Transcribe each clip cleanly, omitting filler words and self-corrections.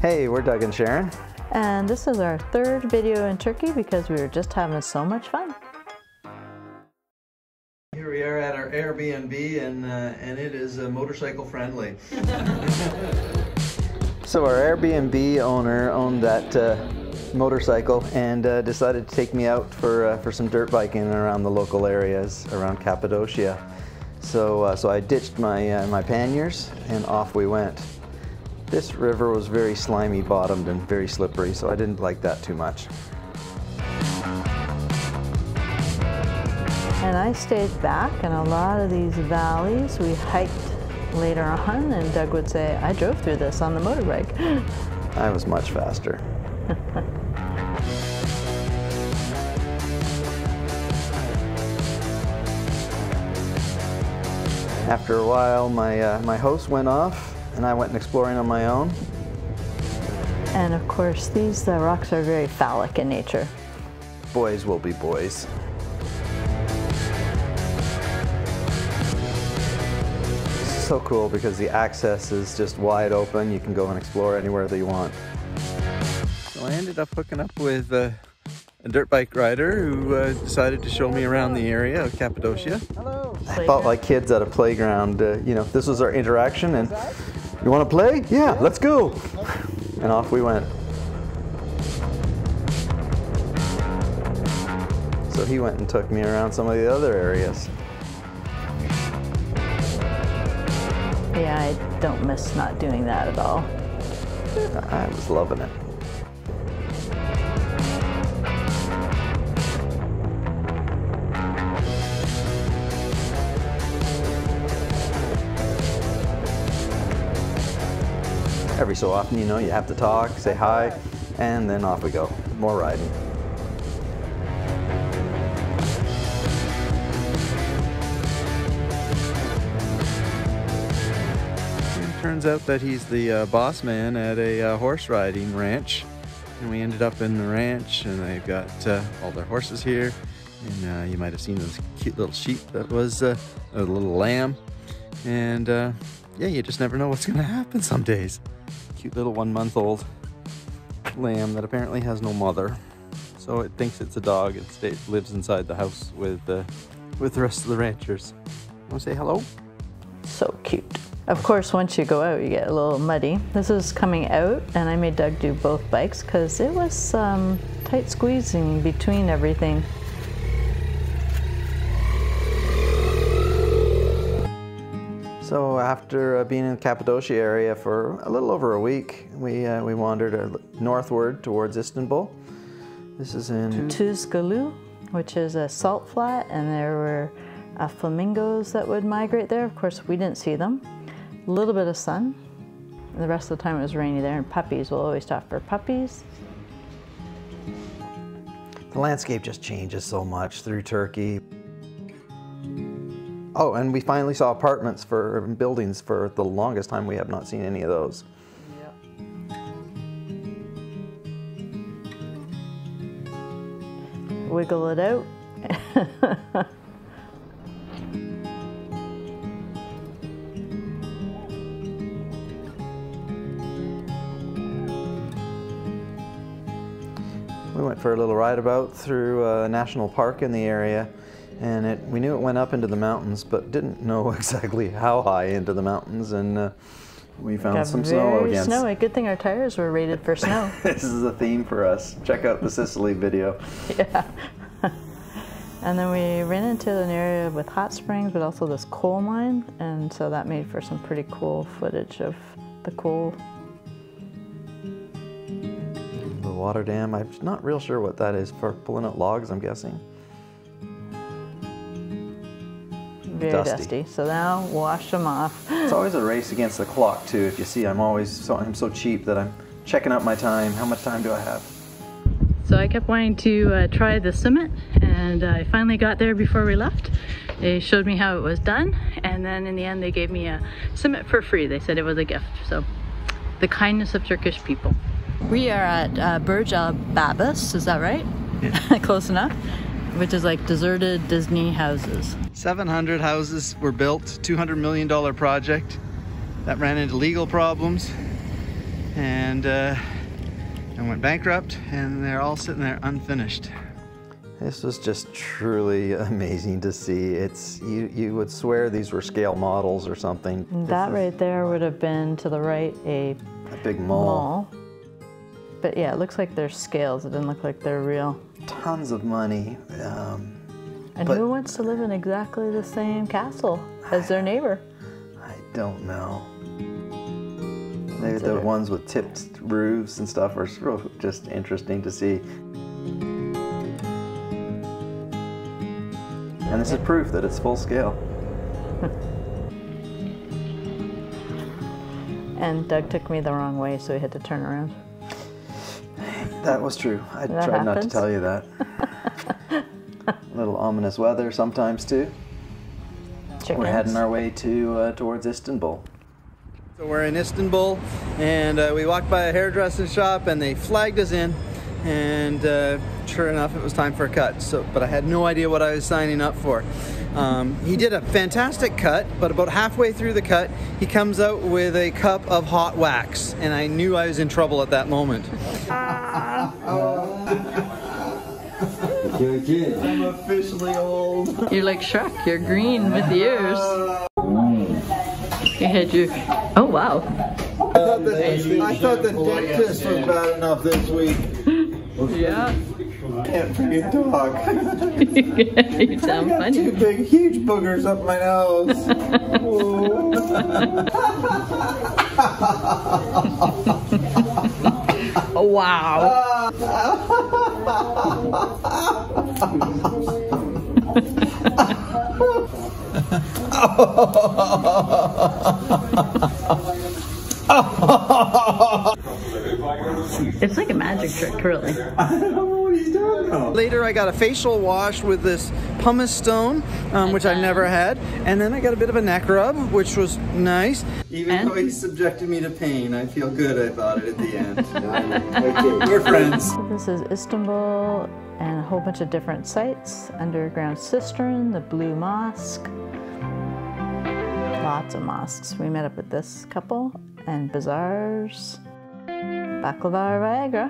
Hey, we're Doug and Sharon. And this is our third video in Turkey because we were just having so much fun. Here we are at our Airbnb and it is motorcycle friendly. So our Airbnb owner owned that motorcycle and decided to take me out for some dirt biking around the local areas around Cappadocia. So I ditched my panniers and off we went. This river was very slimy bottomed and very slippery, so I didn't like that too much. And I stayed back in a lot of these valleys. We hiked later on, and Doug would say, I drove through this on the motorbike. I was much faster. After a while, my host went off, and I went exploring on my own. And of course, these rocks are very phallic in nature. Boys will be boys. It's so cool because the access is just wide open. You can go and explore anywhere that you want. So I ended up hooking up with a dirt bike rider who decided to show me around the area of Cappadocia. Hello. I felt like kids at a playground. You know, this was our interaction, and you want to play? Yeah, let's go. And off we went. So he went and took me around some of the other areas. Yeah, I don't miss not doing that at all. I was loving it. Every so often, you know, you have to talk, say hi, and then off we go. More riding. It turns out that he's the boss man at a horse riding ranch. And we ended up in the ranch, and they've got all their horses here. And you might have seen this cute little sheep that was a little lamb. And yeah, you just never know what's going to happen some days. Cute little 1-month-old lamb that apparently has no mother, so it thinks it's a dog and lives inside the house with the rest of the ranchers. Want to say hello? So cute. Of course, once you go out, you get a little muddy. This is coming out, and I made Doug do both bikes because it was tight squeezing between everything. So after being in the Cappadocia area for a little over a week, we wandered northward towards Istanbul. This is in Tuzgalu, which is a salt flat, and there were flamingos that would migrate there. Of course, we didn't see them. A little bit of sun. And the rest of the time it was rainy there, and puppies. We'll always stop for puppies. The landscape just changes so much through Turkey. Oh, and we finally saw apartments for buildings for the longest time. We have not seen any of those. Yep. Wiggle it out. We went for a little ride about through a national park in the area. And we knew it went up into the mountains, but didn't know exactly how high into the mountains, and we found some snow again. Snowy. Good thing our tires were rated for snow. This is a theme for us. Check out the Sicily video. Yeah. And then we ran into an area with hot springs, but also this coal mine, and so that made for some pretty cool footage of the coal. The water dam, I'm not real sure what that is, for pulling out logs, I'm guessing. Very dusty. So now wash them off. It's always a race against the clock too. If you see, I'm so cheap that I'm checking out my time. How much time do I have? So I kept wanting to try the summit, and I finally got there before we left. They showed me how it was done, and then in the end they gave me a summit for free. They said it was a gift. So the kindness of Turkish people. We are at Burj Al Babas, is that right? Yeah. Close enough. Which is like deserted Disney houses. 700 houses were built, $200 million project that ran into legal problems. and went bankrupt, and they're all sitting there unfinished. This was just truly amazing to see. It's you would swear these were scale models or something. That right there would have been to the right a big mall. But yeah, it looks like they're scales. It didn't look like they're real. Tons of money. And who wants to live in exactly the same castle as their neighbor? I don't know. Maybe the ones with tipped roofs and stuff are just interesting to see. And this is proof that it's full scale. And Doug took me the wrong way, so he had to turn around. That was true. I tried not to tell you that. A little ominous weather sometimes too. Chickens. We're heading our way towards Istanbul. So we're in Istanbul, and we walked by a hairdressing shop, and they flagged us in, and sure enough, it was time for a cut. But I had no idea what I was signing up for. He did a fantastic cut, but about halfway through the cut, he comes out with a cup of hot wax, and I knew I was in trouble at that moment. I'm officially old. You're like Shrek, you're green with the ears. You had your, oh wow. I thought the dentist was bad enough this week. Yeah. Can't freaking talk. You sound funny. Two big, huge boogers up my nose. Oh, wow. It's like a magic trick, really. I don't know what he's doing now. Later, I got a facial wash with this pumice stone, which I've never had, and then I got a bit of a neck rub, which was nice. Even though he subjected me to pain, I feel good about it at the end. Okay, we're friends. This is Istanbul and a whole bunch of different sites. Underground cistern, the Blue Mosque. Lots of mosques. We met up with this couple, and bazaars, baklava, Viagra,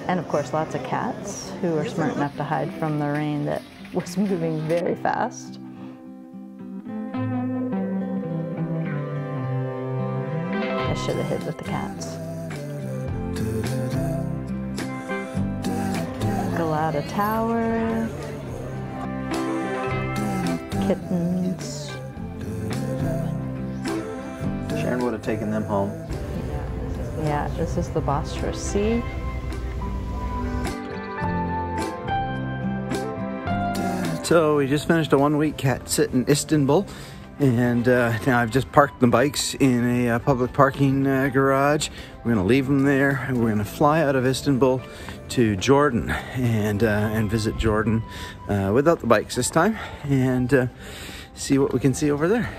and of course lots of cats who were smart enough to hide from the rain that was moving very fast. I should have hid with the cats. Galata Tower, kittens. Sharon would have taken them home. Yeah, this is the Bosphorus Sea. So we just finished a 1-week cat sit in Istanbul, and now I've just parked the bikes in a public parking garage. We're gonna leave them there, and we're gonna fly out of Istanbul to Jordan and visit Jordan without the bikes this time, and see what we can see over there.